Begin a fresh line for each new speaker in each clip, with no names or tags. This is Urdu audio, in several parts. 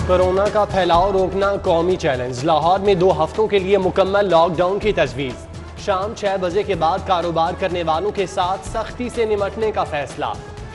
کورونا کا پھیلاؤ روکنا قومی چیلنج، لاہور میں 2 ہفتوں کے لیے مکمل لاک ڈاؤن کی تجویز۔ شام 6 بجے کے بعد کاروبار کرنے والوں کے ساتھ سختی سے نمٹنے کا فیصلہ،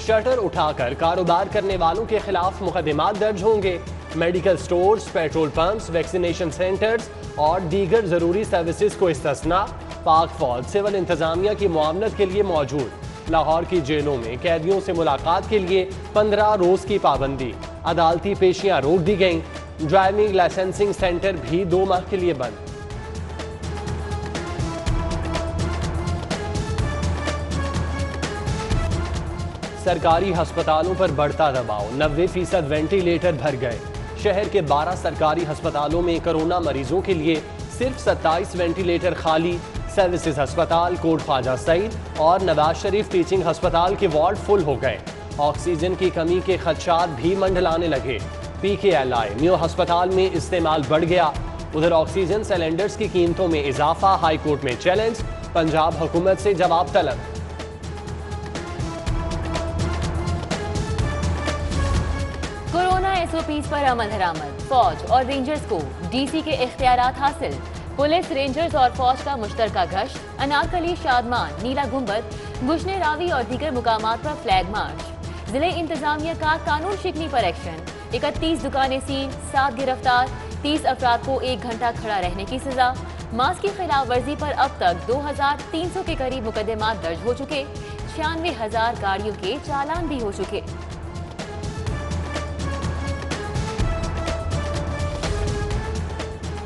شٹر اٹھا کر کاروبار کرنے والوں کے خلاف مقدمات درج ہوں گے۔ Medical stores, petrol pumps, vaccination centres اور دیگر ضروری سروسز کو استثناء۔ پاک فوج سول انتظامیہ کی معاونت کے لیے موجود۔ لاہور کی جیلوں میں قیدیوں سے ملاقات کے لیے 15 روز کی پابندی، عدالتی پیشیاں روک دی گئیں۔ ڈرائیونگ لائسنسنگ سینٹر بھی 2 ماہ کے لیے بند۔ سرکاری ہسپتالوں پر بڑھتا دباؤ، 90% وینٹیلیٹر بھر گئے۔ شہر کے 12 سرکاری ہسپتالوں میں کورونا مریضوں کے لیے صرف 27 وینٹیلیٹر خالی۔ سروسز ہسپتال، کوٹ خواجہ سعید اور نواز شریف ٹیچنگ ہسپتال کے وارڈ فل ہو گئے۔ آکسیجن کی کمی کے خدشات بھی منڈلانے لگے۔ پی کے ایل آئی نیو ہسپتال میں استعمال بڑھ گیا۔ ادھر آکسیجن سلنڈرز کی قیمتوں میں اضافہ، ہائی کورٹ میں چیلنج، پنجاب حکومت سے جواب طلب۔
کورونا ایس او پیز پر عمل درآمد، فوج اور رینجرز کو ڈی سی کے اختیارات حاصل۔ پولیس، رینجرز اور فوج کا مشترکہ گشت، انارکلی، شادمان، نیلا گنبد، گشنے راوی اور دیگر مقامات پر فلیگ مارچ۔ ضلع انتظامیہ کا قانون شکنی پر ایکشن، 31 دکانیں سیل، 7 گرفتار، 30 افراد کو 1 گھنٹہ کھڑا رہنے کی سزا۔ ماسک کی خلاف ورزی پر اب تک 2300 کے قریب مقدمات درج ہو چکے، 96,000 گاڑیوں کے چالان بھی ہو چکے۔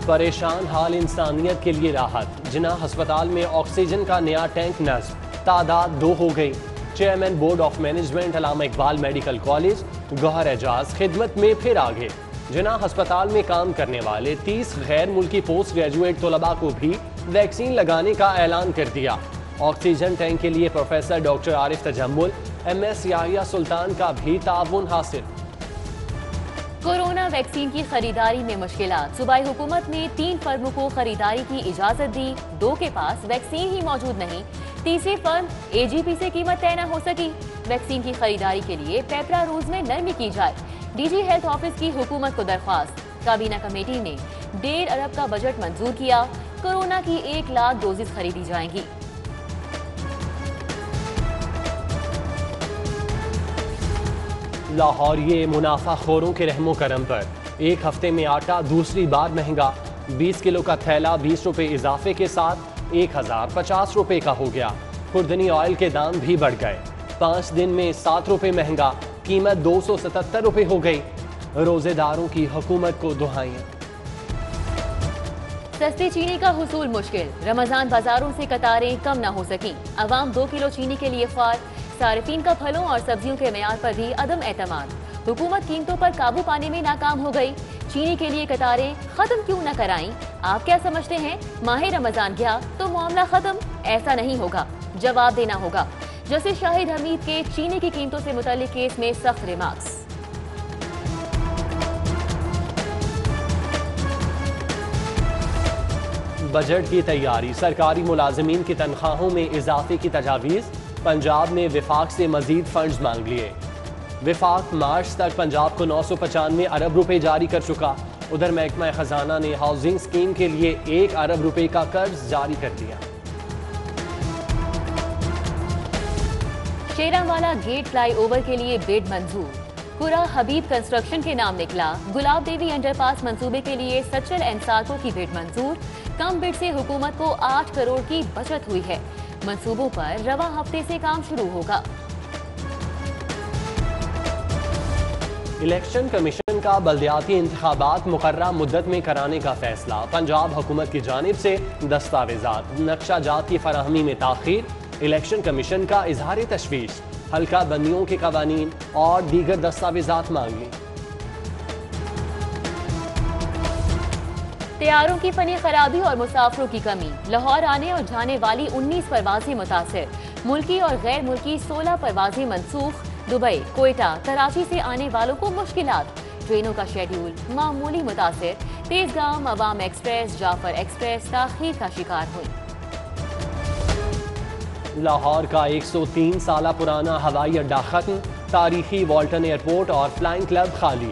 پریشان حال انسانیت کے لیے راحت، جناح ہسپتال میں آکسیجن کا نیا ٹینک نصب، تعداد 2 ہو گئی۔ Chairman board of management Allama Iqbal medical college گوہر اعجاز خدمت میں پھر آگے۔ جناح ہسپتال میں کام کرنے والے 30 غیر ملکی پوسٹ گریجویٹ طلباء کو بھی ویکسین لگانے کا اعلان کر دیا۔ آکسیجن ٹینک کے لیے پروفیسر ڈاکٹر عارف تجمل، ایم ایس یحییٰ سلطان کا بھی تعاون حاصل۔
کورونا ویکسین کی خریداری میں مشکلات، صوبائی حکومت نے 3 فرموں کو خریداری کی اجازت دی، 2 کے پاس ویکسین ہی موجود نہیں۔ تیسری فرم اے جی پی سے قیمت طے نہ ہو سکی۔ ویکسین کی خریداری کے لیے پیپرا رولز میں نرمی کی جائے، ڈی جی ہیلتھ آفس کی حکومت کو درخواست۔ کابینہ کمیٹی نے 1.5 ارب کا بجٹ منظور کیا، کورونا کی 1 لاکھ ڈوزز خریدی جائیں گی۔
لاہوریے منافع خوروں کے رحم و کرم پر 1 ہفتے میں آٹا دوسری بار مہنگا، 20 کلو کا تھیلا 20 روپے اضافے کے ساتھ 1050 روپے کا ہو گیا۔ خوردنی آئل کے دام بھی بڑھ گئے، 5 دن میں 7 روپے مہنگا، قیمت 277 روپے ہو گئی۔ روزے داروں کی حکومت کو دعائیں۔
سستی چینی کا حصول مشکل، رمضان بازاروں سے قطاریں کم نہ ہو سکیں، عوام 2 کلو چینی کے لیے خوار۔ صارفین کا پھلوں اور سبزیوں کے معیار پر بھی عدم اعتماد، حکومت قیمتوں پر قابو پانے میں ناکام ہو گئی۔ چینی کے لیے قطاریں ختم کیوں نہ کرائیں؟ آپ کیا سمجھتے ہیں ماہ رمضان گیا تو معاملہ ختم؟ ایسا نہیں ہوگا، جواب دینا ہوگا۔ جسٹس شاہد حمید کے چینی کی قیمتوں سے متعلق کیس میں سخت ریمارکس۔
بجٹ کی تیاری، سرکاری ملازمین کی تنخواہوں میں اضافے کی تجاویز، پنجاب نے وفاق سے مزید فنڈز مانگ لیے۔ وفاق مارچ تک پنجاب کو 995 ارب روپے جاری کر چکا۔ ادھر محکمہ خزانہ نے ہاؤسنگ اسکیم کے لیے 1 ارب روپے کا قرض جاری کر دیا۔
شیرانوالا گیٹ فلائی اوور کے لیے بڈ منظور، پورا حبیب کنسٹرکشن کے نام نکلا۔ گلاب دیوی انڈر پاس منصوبے کے لیے سچل انصارکو کی بڈ منظور، کم بڈ سے حکومت کو 8 کروڑ کی بچت ہوئی ہے۔ منصوبوں پر رواں ہفتے سے کام شروع ہوگا۔
الیکشن کمیشن کا بلدیاتی انتخابات مقررہ مدت میں کرانے کا فیصلہ، پنجاب حکومت کی جانب سے دستاویزات، نقشہ جات کی فراہمی میں تاخیر، الیکشن کمیشن کا اظہار تشویش، حلقہ بندیوں کے قوانین اور دیگر دستاویزات مانگ لی۔
طیاروں کی فنی خرابی اور مسافروں کی کمی، لاہور آنے اور جانے والی 19 پروازیں متاثر، ملکی اور غیر ملکی 16 پروازیں منسوخ۔ دبئی، کوئٹہ، کراچی سے آنے والوں کو مشکلات، ٹرینوں کا شیڈیول معمولی متاثر۔ تیزگام، عوام ایکسپریس، جعفر ایکسپریس تاخیر کا شکار ہوئی۔
لاہور کا 103 سالہ پرانا ہوائی اڈہ ختم، تاریخی والٹن ایئرپورٹ اور فلائنگ کلب خالی،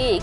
1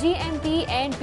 GMP&P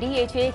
DHA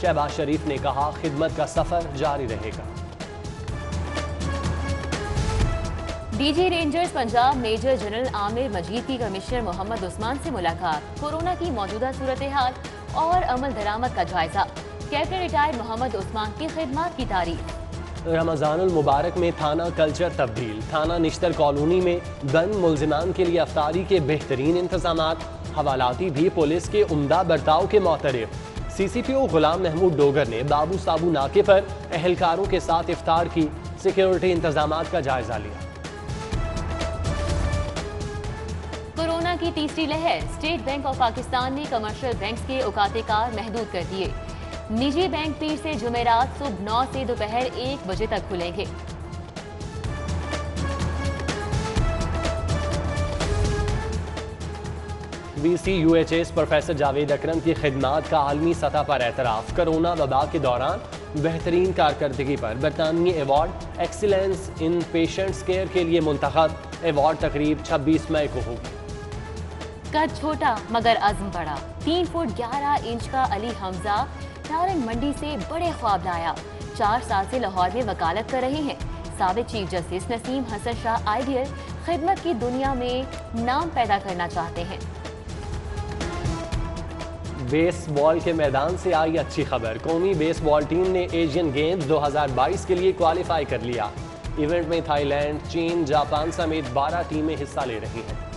شہباز شریف نے کہا خدمت کا سفر جاری رہے گا۔
D G Rangers Punjab major general Amir Majeed کی کمشنر محمد عثمان سے ملاقات، کورونا کی موجودہ صورتحال اور عمل درآمد کا جائزہ، کیپٹن ریٹائرڈ محمد عثمان کی خدمات کی تعریف۔
رمضان المبارک میں تھانہ کلچر تبدیل، تھانہ نشتر کالونی میں بند ملزمان کے لیے افطاری کے بہترین انتظامات، حوالاتی بھی پولیس کے عمدہ برتاؤ کے معترف۔ سی سی پی او غلام محمود ڈوگر نے بابو سابو ناکے پر اہلکاروں کے ساتھ افطار کی، سیکیورٹی انتظامات کا جائزہ لیا۔
کورونا کی تیسری لہر، اسٹیٹ بینک آف پاکستان نے کمرشل بینکس کے اوقات کار محدود کر دیے۔ نجی بینک پیر سے جمعرات صبح 9 سے دوپہر 1 بجے تک کھلیں گے۔
V C U H S professor Javed Akram کی خدمات کا عالمی سطح پر اعتراف، کرونا وبا کے دوران بہترین کارکردگی پر برطانوی ایوارڈ ایکسیلنس ان پیشنٹس کیئر کے لیے منتخب۔ ایوارڈ تقریب 26 مئی کو ہوگی۔
قد چھوٹا مگر عزم بڑا، 3 فٹ 11 انچ کا علی حمزہ نارنگ منڈی سے بڑے خواب لایا۔ 4 سال سے لاہور میں وکالت کر رہے ہیں۔ سابق چیف جسٹس نسیم حسن شاہ آئیڈیل خدمت کی دنیا میں نام پیدا کرنا چاہتے ہیں۔
بیس بال کے میدان سے آئی اچھی خبر، قومی بیس بال ٹیم نے ایشین گیمز 2022 کے لیے کوالیفائی کر لیا۔ ایونٹ میں تھائی لینڈ، چین، جاپان سمیت 12 ٹیمیں حصہ لے رہی ہیں۔